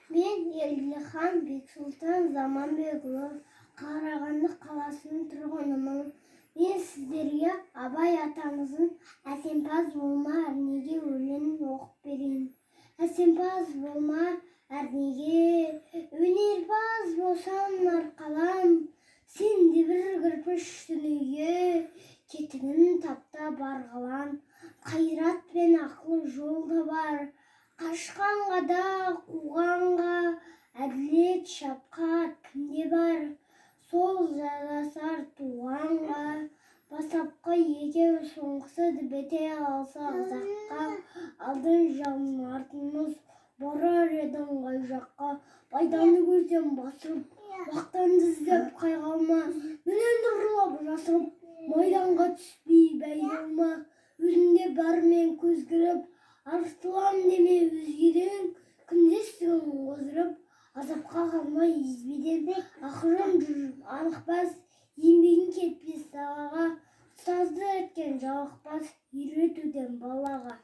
Мен Елдіхан Бексұлтан Заманбекұлы, Қарағанды қаласының тұрғынымын. Мен сіздерге Абай атамыздың «Әсемпаз болма, әрнеге» өлеңін оқып берейін. Әсемпаз болма, әрнеге, өнерпаз болсаң арқалам. Сенде бір кірпіш дүниеге, кетігін тапта бар қалам. Қайрат пен ақыл жолда бар, қашқанға да қуғанға, әділет шапқат кімде бар, сол жарасар туғанға. Бастапқы екеу, соңғысы бете қалса ұзаққа, алдын жағын артымыз барар едің қай жаққа. Пайданы көрсем басып, мақтанды іздеп қайғылма, менен ұрлап жасып, майданға түспей бәйгелма. Өзіңде бәрімен көзгіріп, артылам деме өзгеден, күндестігін қоздырып, азапқа қалмай езбеден. Ақырын жүріп анықпас, еңбегің кетпес далаға, ұстаздық еткен жалықпас, үйретуден балаға.